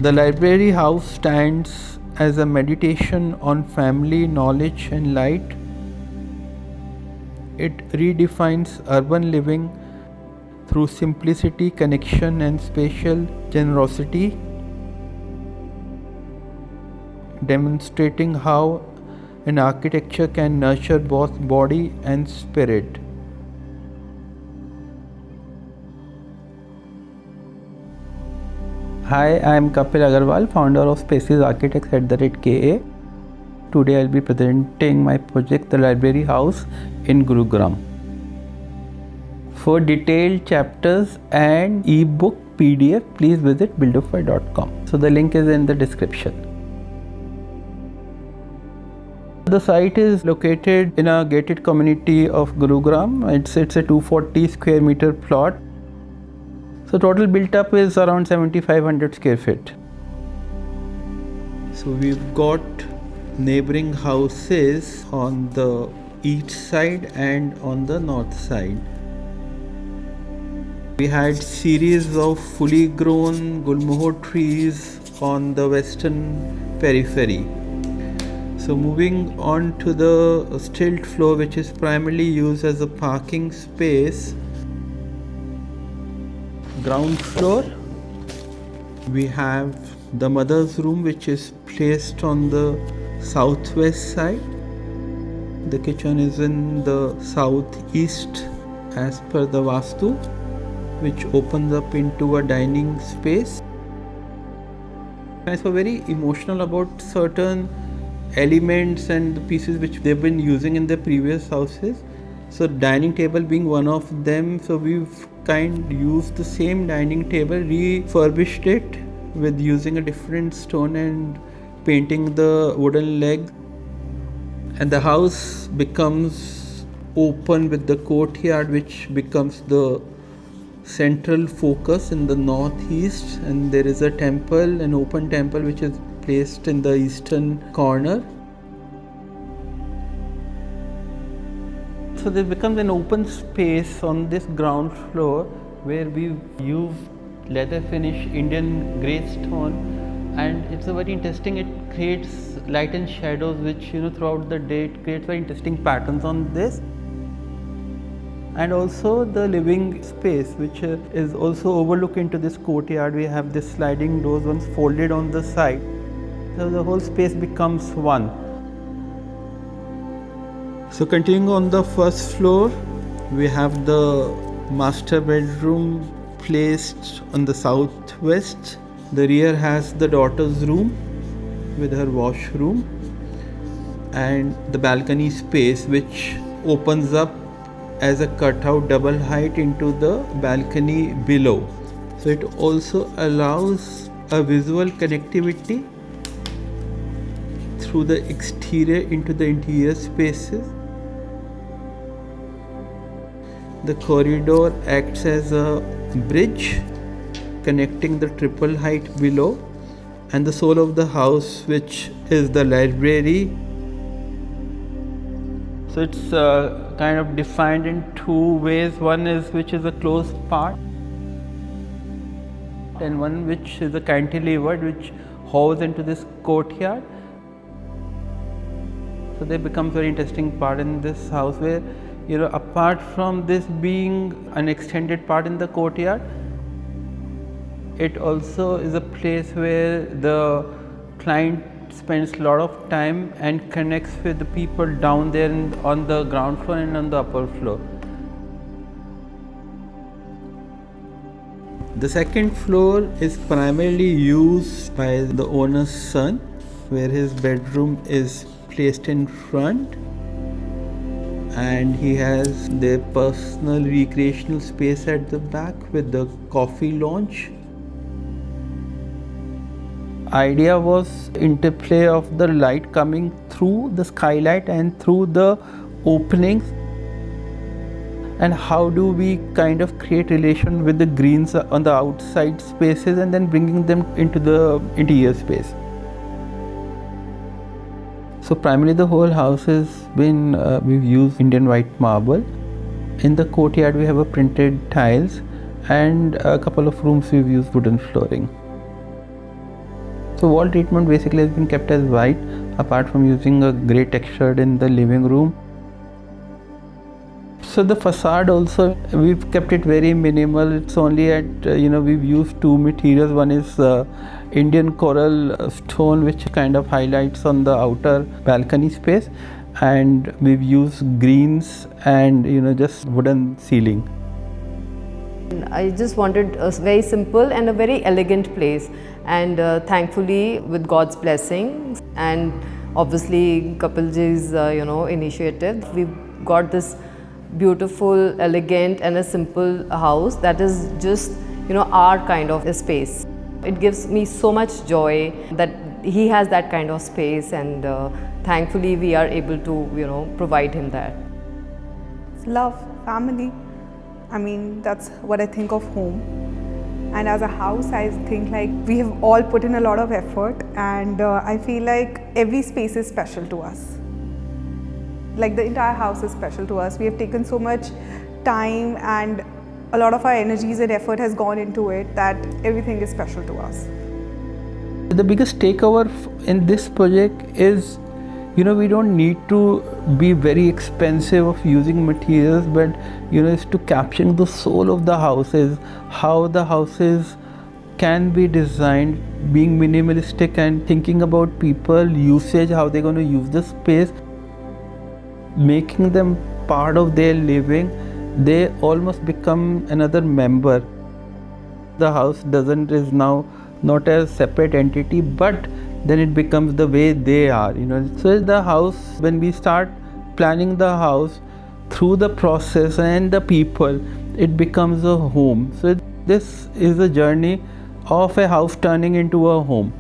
The library house stands as a meditation on family, knowledge and light. It redefines urban living through simplicity, connection and spatial generosity, demonstrating how an architecture can nurture both body and spirit. Hi, I am Kapil Agarwal, founder of Spaces Architects @KA. Today I'll be presenting my project, The Library House in Gurugram. For detailed chapters and ebook PDF, please visit buildofy.com. So the link is in the description. The site is located in a gated community of Gurugram. It's a 240 square meter plot. So total built up is around 7,500 square feet. So we've got neighboring houses on the east side and on the north side. We had series of fully grown gulmohar trees on the western periphery. So moving on to the stilt floor, which is primarily used as a parking space. Ground floor, we have the mother's room, which is placed on the southwest side. The kitchen is in the southeast as per the Vastu, which opens up into a dining space. I'm so very emotional about certain elements and the pieces which they've been using in the previous houses. So dining table being one of them. So we've used the same dining table, refurbished it with using a different stone and painting the wooden leg. And the house becomes open with the courtyard, which becomes the central focus in the northeast. And there is a temple, an open temple, which is placed in the eastern corner. So there becomes an open space on this ground floor where we use leather finish Indian grey stone, and it's a very interesting, it creates light and shadows which throughout the day it creates very interesting patterns on this. And also the living space, which is also overlooked into this courtyard. We have this sliding doors, once folded on the side, so the whole space becomes one. So continuing on the first floor, we have the master bedroom placed on the southwest. The rear has the daughter's room with her washroom and the balcony space, which opens up as a cutout double height into the balcony below. So it also allows a visual connectivity through the exterior into the interior spaces. The corridor acts as a bridge connecting the triple height below and the soul of the house, which is the library. So it's kind of defined in two ways. One is which is a closed part, and one which is a cantilevered, which holds into this courtyard. So there becomes very interesting part in this house where apart from this being an extended part in the courtyard, it also is a place where the client spends a lot of time and connects with the people down there on the ground floor and on the upper floor. The second floor is primarily used by the owner's son, where his bedroom is placed in front, and he has their personal recreational space at the back with the coffee lounge. Idea was interplay of the light coming through the skylight and through the openings, and how do we kind of create relation with the greens on the outside spaces and then bringing them into the interior space. So primarily the whole house has been, we've used Indian white marble. In the courtyard we have a printed tiles, and a couple of rooms we've used wooden flooring. So wall treatment basically has been kept as white, apart from using a grey texture in the living room. So the facade also, we've kept it very minimal. It's only at, we've used two materials. One is Indian coral stone, which kind of highlights on the outer balcony space. And we've used greens and, just wooden ceiling. I just wanted a very simple and a very elegant place, and thankfully with God's blessing and obviously Kapilji's initiative, we've got this beautiful, elegant and a simple house that is just our kind of a space. It gives me so much joy that he has that kind of space, and thankfully we are able to provide him that. Love, family. I mean, that's what I think of home. And as a house, I think like we have all put in a lot of effort, and I feel like every space is special to us. Like the entire house is special to us. We have taken so much time and a lot of our energies and effort has gone into it that everything is special to us. The biggest takeover in this project is, we don't need to be very expensive of using materials, but it's to capturing the soul of the houses, how the houses can be designed, being minimalistic and thinking about people, usage, how they're going to use the space, making them part of their living. They almost become another member. The house is now not a separate entity, but then it becomes the way they are. So the house, when we start planning the house through the process and the people, it becomes a home. So this is a journey of a house turning into a home.